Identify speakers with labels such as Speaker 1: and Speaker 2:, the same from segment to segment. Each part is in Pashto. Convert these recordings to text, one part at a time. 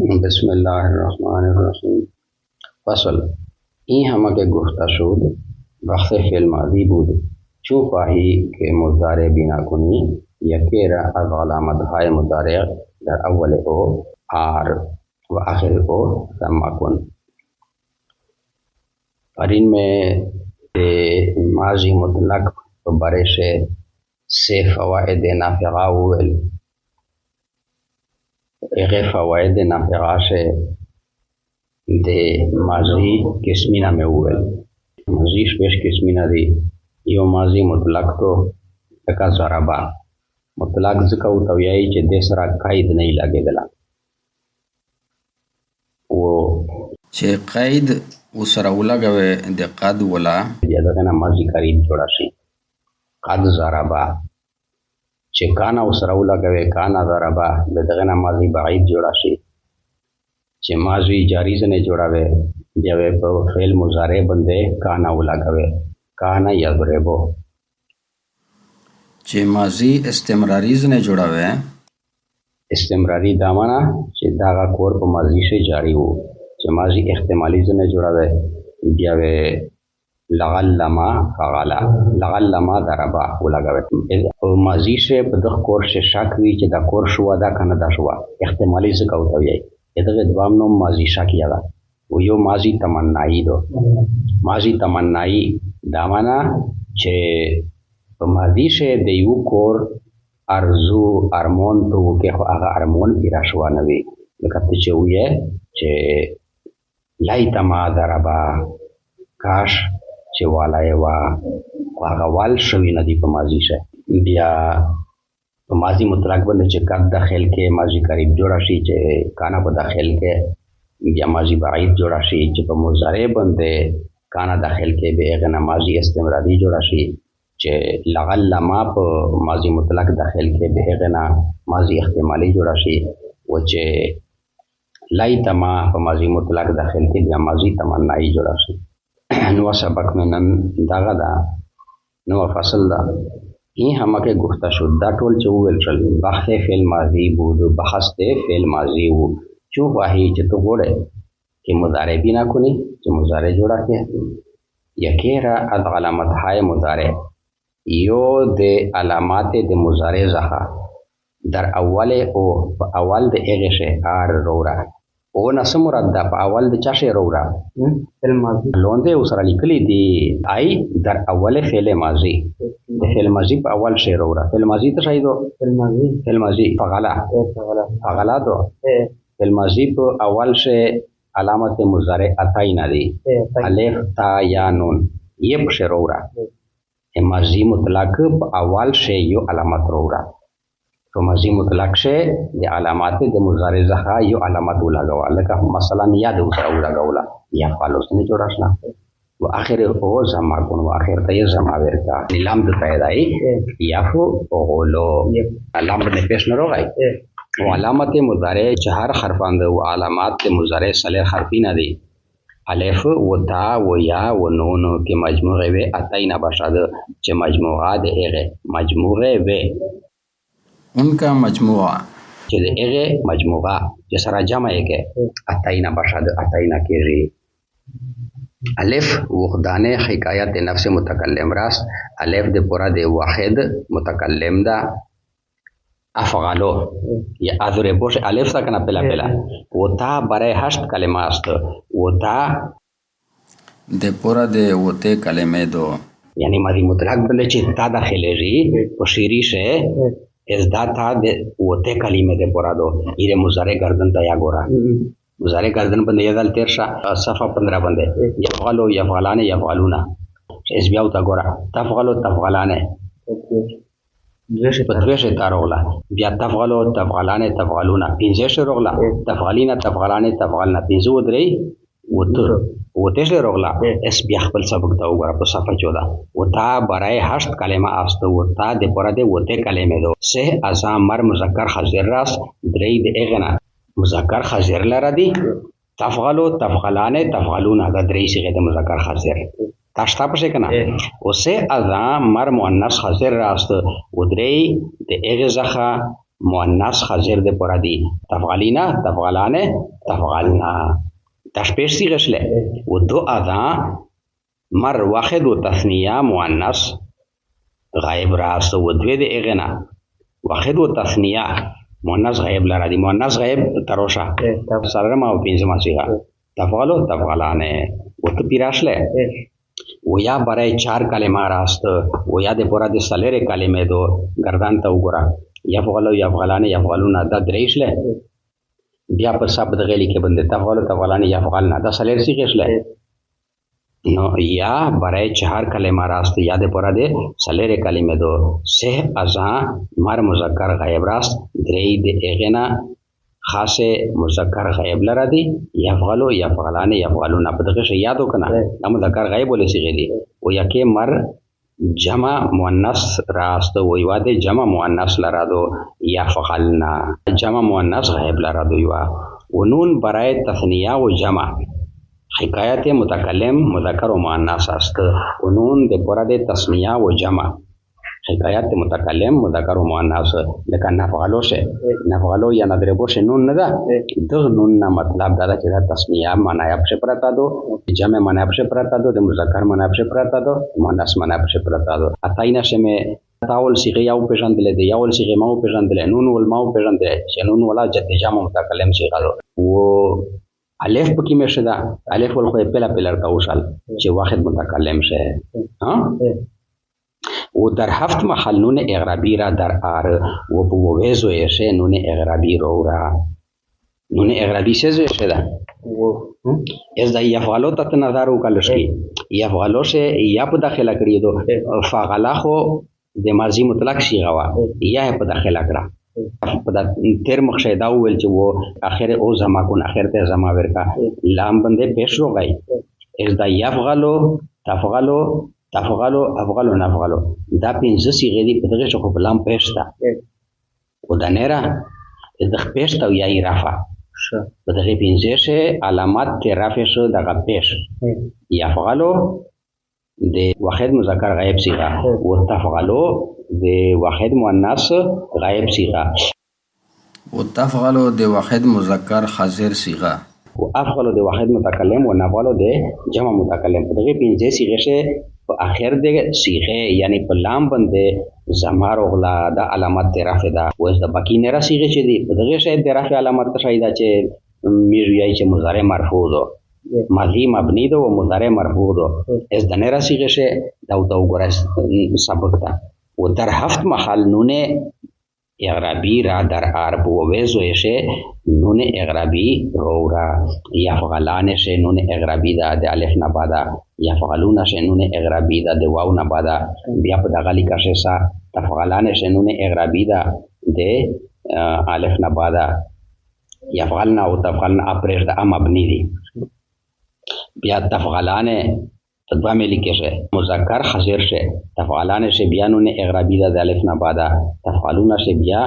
Speaker 1: بسم الله الرحمن الرحیم. فصل این همه که گفته شد وقت فعل ماضی بود. چون خواهی که مضارع بنا کنی یکی را از علامتهای مضارع در اول او و آخر او جمع کن. اور ان میں ماضی مطلق برے سے سے فوائد نافعہ ہوئے. اغه فواید نافعه شه د ماضی قسمینا میں وویل. ماضی شپږ قسمینا دي. یو ماضی مطلق تو لکه ضربا مطلق ځکه وتویایي چې د سره قید نه لګېدله و
Speaker 2: چې قید وسره ولګوي د قد ولا
Speaker 1: یا دغه نه ماضی قریب جوړه شي. قد ضربا چې کانا وسره ولګوي کانا ضربا دغه نه ماضی بعید جوړه شي. چې ماضی جاری نه جوړاوي بیا په فعل مضارع باندې کانا ولګوي کانا یضربو.
Speaker 2: چې ماضی استمراری نه جوړاوي
Speaker 1: استمراری دا معنا چې دا کور په ماضی شي جاری وو. چې ماضی احتمالی نه جوړاوي بیا لغلما فغلا لغلما ضربا ولګوي. او ماضی شه په دغه کور شه شک وی چې دا کور شو دا کنه دا شو احتمالی څه کوي. دغه دوام نو ماضی شکیه ده. و یو ماضی تمنایی دو. ماضی تمنایی دا معنا چې په ماضی شه د یو کور ارزو ارمون ته کې خو هغه ارمون پیرا شو نه وي. لکه چې وې چې لایتما ضربا کاش چې والای وا هغه وال شوی نه دی په ماضی شه. بیا په ماضی مطلق باندې چې قد داخل کې ماضی قریب جوړه شي چې کانا په داخل کې بیا ماضی بعید جوړه شي. چې په مضارع باندې کانا داخل کې به هغه نه ماضی استمراری جوړه شي. چې لغلما په ماضی مطلق داخل کې به هغه نه ماضی احتمالی جوړه شي. و چې لایتما په ماضی مطلق داخل کې بیا ماضی تمنایی جوړه شي. نو سبق میں نن داغه دا نو فصل دا این همه که گفته شد دا ټول چې وویل شول بحث فعل ماضی بود و بحث فعل ماضی و. چون خواهی چې تو غواړې که مضارع بنا کنی چې مضارع جوړه کړې یکی را از علامتهای مضارع یو د علامات د مضارع څخه در اول او په اول د هغې شی روره او نسم مراد ده په اول د چا شی روره
Speaker 3: فعل ماضی
Speaker 1: لوندې اوسره لیکلي دي ای در اول فعل ماضی د فعل ماضی په اول شی روره. فعل ماضی ته شي دو فعل ماضی فغلا دو فعل ماضی په اول شی علامت مضارع اتاینا دی الف تا یا نون یہ په شی روره. ماضی مطلق په اول شی یو علامت روره. تو ماضی مطلق شه د علامات د مضارع څخه یو علامت ولګوا. لکه مثلا یا د اوسره ولګولا یا فالوس نه جوړ شنا و اخر او زما کون و اخر ته زما ورکا لام د پیدای یا فو اولو لام نه پیش نه راغی. و علامت مضارع چهار حرفان ده و علامات مضارع سله حرفی نه دي الف و تا و یا و نون کې مجموعه و اتینا بشد چې مجموعه ده هغه مجموعه و
Speaker 2: ان کا مجموعہ
Speaker 1: چې د هغه مجموعه چې سره جمع یې کې اتینا بشد اتینا کېږي. الف وحدانه حکایت نفس متکلم راست الف د پورا د واحد متکلم دا افعالو یا اضربوش الف تا کنه پلا و تا برای 8 کلمه است و تا
Speaker 2: د پورا د وته کلمه دو
Speaker 1: یعنی ماضی مطلق بل چې تا داخله ری او شیری شه از دا تا د وته کلمه د پورا دو ایره مضارع گردن تا یا ګورا مضارع گردن باندې یادل تیر شه صفه 15 باندې یفعلوا یفعلان یفعلونا اس بیا تا ګورا تفعلوا تفعلان په دوه شی تاروغلا بیا تفعلوا تفعلان تفعلونا پنځه شی روغلا تفعلینا تفعلان تفعلنا پنځه ودري وته شی روغلا اس بیا خپل سبق تا وګوره په صفحه 14 وتا برای 8 کلمه است وتا د پره د وته کلمه دو سه ازام مر مذکر حاضر راس درې د اغنا مذکر حاضر لره دي تفعلوا تفعلان تفعلون هغه درې صيغه د مذکر حاضر تاشتا پشه کنه اوسه ازام مر مؤنث حاضر راست و درې د اغه ځخه مؤنث حاضر ده پردی تفعلینا تفعلانه تفعلنا تشپیش صیغه شله و دو اذا مر واحد و تثنیه مؤنث غایب راست و دوی ده اغنا واحد و تثنیه مؤنث غایب لرا دی مؤنث غایب تروشا سرما و پنځما صیغه تفعلو تفعلانه و تو پیراشله و یا برای 4 کلمه راست و یا د پورا د سلیره کلمه دو گردان ته وګرا یفعلو یفعلانه یفعلون دا دریشله بیا په سب د غلی کې بنده تفعلو تفعلانه یفعلنا دا سلیر سی غشله نو یا برای 4 کلمه راست یا د پورا د سلیره کلمه دو سه ازا مر مذکر غیب راست درې د اغنا خاصه مذکر غیب لرا دی یفعلو یفعلانه یفعلون په دغه شی یادو کنه دا مذکر غیب ولې سی غلی او یکه مر جمع مؤنث راست و یواده جمع مؤنث لرا دو یفعلنا جمع مؤنث غیب لرا دو یوا و نون برای تثنیه و جمع حکایت متکلم مذکر و مؤنث است و نون د پورا د تسنیه و جمع حکایت متکلم مذکر و مؤنث لکه نفعلو شه نفعلو یا نضربو شه نون نه ده دغه نون نه مطلب دا چې دا تسنیه معنی په پرتا دو جمع معنی په پرتا دو د مذکر معنی په پرتا دو مؤنث معنی په پرتا دو اتاینا شمه تاول صيغه یو پیژندل دي یو صيغه مو پیژندل نون ول مو پیژندل چې نون ولا جت جمع متکلم صيغه دو و الف پکې مشه ده الف ول خو پهلا تا وشال چې واحد متکلم شه ها و در هفت محل نون اغرابی را در آر و بوویزو ایشه نون اغرابی رو را نون اغرابی سیزو ایشه ده از دا یفغالو تا تنظارو کلشکی یفغالو شه یا پا داخله کری دو فاغلا خو ده مازی مطلق شیغوا یا پا داخله کرا پا دا تیر مخشه داو ویل چه و آخر او زما کن آخر تیر زما ورکا لام بنده پیش رو گئی از دا یفغالو تفغالو تفغلو افغلو نفغلو دا پنځه صيغې دي په دغه شکو په لام پېشتا او دا نهره دغه پېشتا او یا رافع په دغه پنځه شه علامات ته رافع شو دغه پېش یا افغلو د واحد مذکر غایب صيغه او تفغلو د واحد مؤنث غایب صيغه
Speaker 2: او تفغلو د واحد مذکر حاضر صيغه
Speaker 1: او افغلو د واحد متکلم او نفغلو د جمع متکلم په دغه پنځه صيغې شه په اخر د صيغه یعنی په لام باندې زمار اوغلا د علامت رفع ده او د باقی نه را صيغه چې دی په دغه شی د رفع علامت شایدا چې میږي چې مضارع مرفوع ده ماضی مبنی ده او مضارع مرفوع ده از د نه را صيغه شه دا وګورئ سبق ده و در هفت محل نونه اغرابی را در عرب و ویزویشه نون اغرابی رو را یفغلانشه نون اغرابی دا د الف نبادا یفغلونشه نون اغرابی دا د واو نبادا بیا په دغه لیکشه سا تفغلانشه نون اغرابی دا د الف نبادا یفغلنا او تفغلنا اپریش دا مبنی دی بیا تفغلانه تدوا میں لکھے سے مذکر حاضر سے تفعلان سے بیا نون اغرابی دا الف نبادا تفعلون سے بیا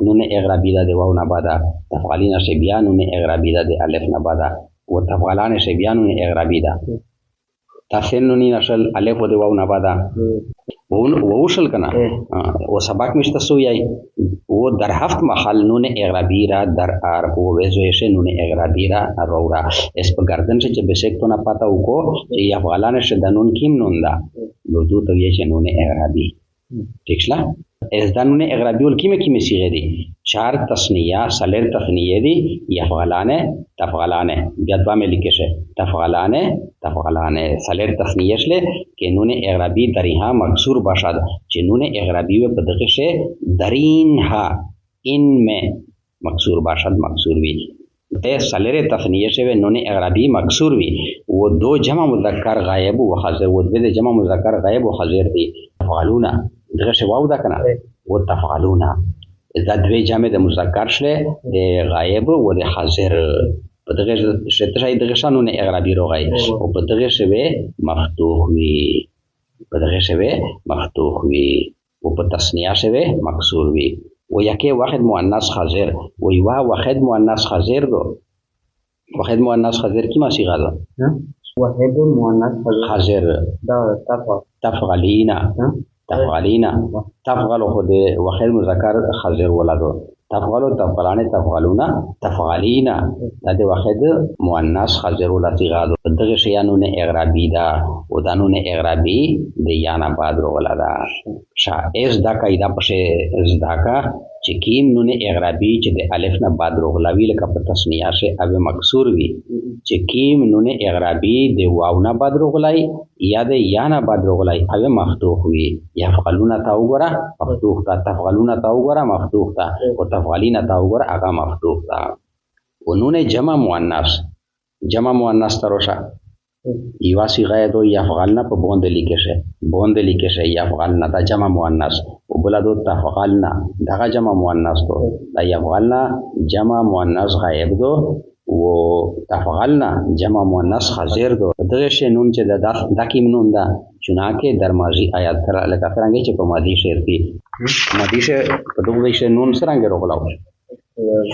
Speaker 1: نون اغرابی دا واو نبادا تفعلین سے بیا نون اغرابی دا الف نبادا و تفعلان سے بیا نون اغرابی دا تفنن نشل الف و واو نبادا ووشل کنا و سبق مشتسو یای و در هفت محل نون اغرابی را در عرب و ویزویش نون اغرابی را رورا اس په گردن سے جب سیکتو نا پاتا وکو چې افغالان شد نون کیم نون دا لودو تو یې نون اغرابی ٹھیک شلا اس دا نون اغرابی ول کیمه کیمه صيغه دي 4 تسنیه سلر تثنیه دي یفغالان تفغالان بیا دوا مې لیکه شه تفغالان تفغالان سلر تثنیه شله کې نون اغرابی دریها مکسور باشد چې نون اغرابی په دغه شه درینها ان میں مکسور باشد مکسور وی ته سلر تثنیه شه نون اغرابی مکسور وی و دو جمع مذکر غایب و حاضر و د جمع مذکر غایب و حاضر دي تفعلون دغه شه واو دا کنه و تفعلون دا دوی جمع د مذکر شله د غایب و د حاضر په دغه شته شای دغه شانونه اغرابی روغای او په دغه شوه مفتوح وی په دغه شوه مفتوح وی او په تسنیه شوه مکسور وی و یکه واحد مؤنث حاضر و یوا واحد مؤنث حاضر دو واحد مؤنث حاضر کی ما صيغه ده
Speaker 3: واحد مؤنث
Speaker 1: حاضر
Speaker 3: دا تفعلینا
Speaker 1: تفعلینا تفعلو خود واحد مذکر خزر ولادو تفعلو تفعلانه تفعلونا تفعلینا دا واحد مؤنث خزر ولادی غادو دغه شیانو نه اعرابی دا او دانو نه اعرابی د یانا بعد ولادا شا اس دا قاعده پشه زداکا چې کیم نون اعرابی چې د الف نه بعد روغلاوی لکه په تسنیه شه او مکسور وی چې کیم نون اعرابی د واو نه بعد روغلای یا د یا نه بعد روغلای او مفتوح وی یفعلون تا وګرا مفتوح تا تفعلون تا وګرا مفتوح تا او تفعلین تا وګرا هغه مفتوح تا و نون جمع مؤنث تروشه یوا صيغه دو یفعلن په بوند لیکه شه یفعلن دا جمع مؤنث او بل دو تفعلن دا جمع مؤنث دو دا یفعلن جمع مؤنث غایب دو و تفعلن جمع مؤنث حاضر دو دغه شی نون چې دا کیم نون دا چنانکه در ماضی آیات سره لکه څنګه چې په ماضی شعر کې ماضی شه په دغه شی نون څنګه راغلاو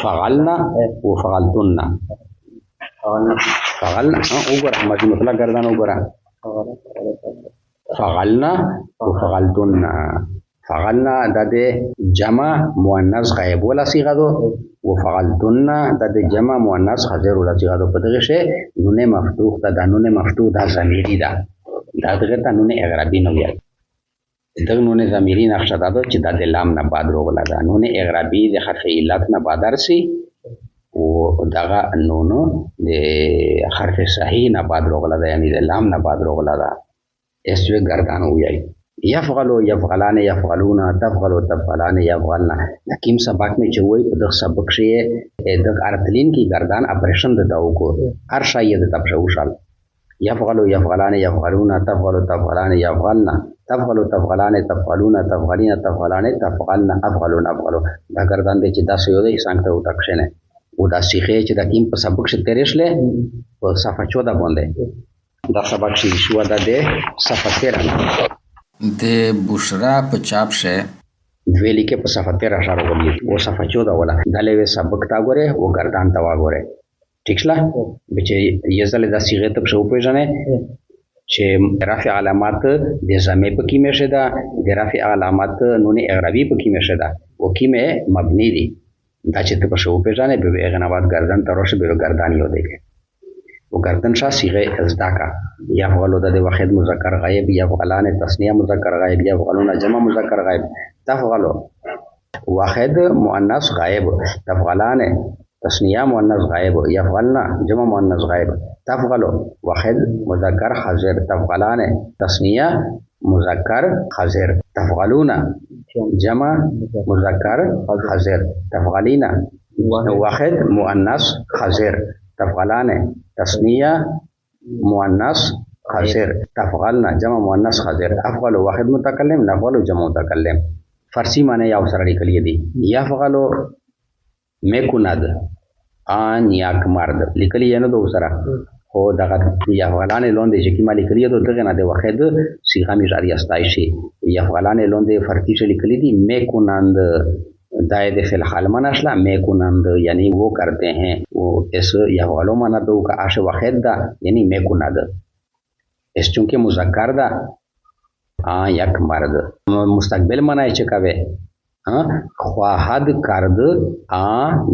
Speaker 1: فعلنا و فعلتن فعلنا وګوره ماضی مطلق گردان وګوره فعلنا وفعلتن د جمع مؤنث غایب ولا صيغه دو وفعلتن د جمع مؤنث حاضر ولا صيغه دو په دغه شی نون مفتوح دا نون مفتوح دا ضمیری دا دغه ته نون اعرابی نو یاد دغه نون ضمیری نقشه دا چې د لام نه بعد روغلا دا نون اعرابی د حرف علت نه بعد درسي او دغه نونو د حرف صحیح نه بعد روغلا دا یعنی د لام نه بعد روغلا دا اسوی گردان ویای یفعلو یفعلان یفعلون تفعلو تفعلان یفعلن لکیم سبق میں چوئی په دغه سبق شی د ارتلین کی گردان اپریشن د داو کو هر شای د تبشو شال یفعلو یفعلان یفعلون تفعلو تفعلان یفعلن تفعلو تفعلان تفعلون تفعلین تفعلان تفعلن افعلون افعلو دا گردان د چې 10 یو د څنګه ته وټکشنه او دا شیخه چې د کیم په سبق شت ترېشله په صفحه 14 باندې دا سبق شي شو د صفحه 13
Speaker 2: د بشرا په چاپ شه
Speaker 1: دوی لیکه په صفحه 13 اشاره وکړي او صفحه 14 ولا دلې سبق تا غوره او گردان تا وګوره ٹھیک شله چې یزل د صيغه ته شو پیژنه چې رفع علامات د زمې په کې مشه ده د رفع علامات نون اعرابي په کې مشه ده او کې مبني دي دا چې ته شو پیژنه به غنوات گردان تروشه به گردان یو دی و گردن شا صيغه ازداکا یفعلو د واحد مذکر غایب یفعلان تثنیه مذکر غایب یفعلون جمع مذکر غایب تفعلو واحد مؤنث غایب تفعلان تثنیه مؤنث غایب یفعلنا جمع مؤنث غایب تفعلو واحد مذکر حاضر تفعلان تثنیه مذکر حاضر تفعلون جمع مذکر حاضر تفعلین واحد مؤنث حاضر تفعلان تثنیه مؤنث حاضر تفعلنا جمع مؤنث حاضر افعل واحد متکلم نفعل جمع متکلم فارسی معنی یا سره لیکلی دي یفعل میکند ان یک مرد لیکلی نه دو سره او دغه یفعلان لوند چې کی مالی کلیه دغه نه د واحد صيغه می جاری استای شي یفعلان لوند فرقی چې لیکلی دي میکنند दायद फिलहाल मनशला मैं कुनंद यानी वो करते हैं वो इस यफअलो मनद का आश वाहिद दा यानी मैं कुनद इस चूंकि मुज़क्कर दा यक मर्द मुस्तकबिल मनाय चकावे ख्वाहद करद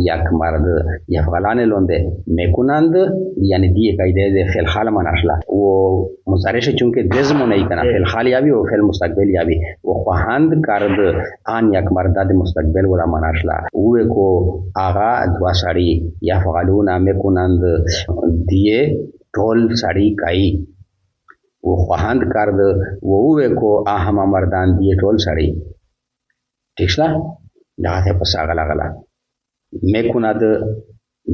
Speaker 1: यक मर्द यफअलाने लोंदे मैं कुनंद यानी दिए कायदे दे फिलहाल मनशला वो मुजारे से चूंकि जज्म नहीं करना फिलहाल यावी वो फिल मुस्तकबिल यावी वो ख्वाहद करद यक मर्द दे मुस्तकबिल वाला मनशला वो को आगा दुआ साड़ी यफअलूना मैं कुनंद दिए टोल साड़ी काई वो ख्वाहद करद वो को हम मर्दान दिए टोल साड़ी ठीक है दाते पसागला गला मैं कुनद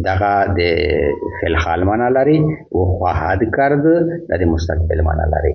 Speaker 1: दगा दे फिलहाल माना लारी वो ख्वाहद करद दे मुस्तकबिल माना लारी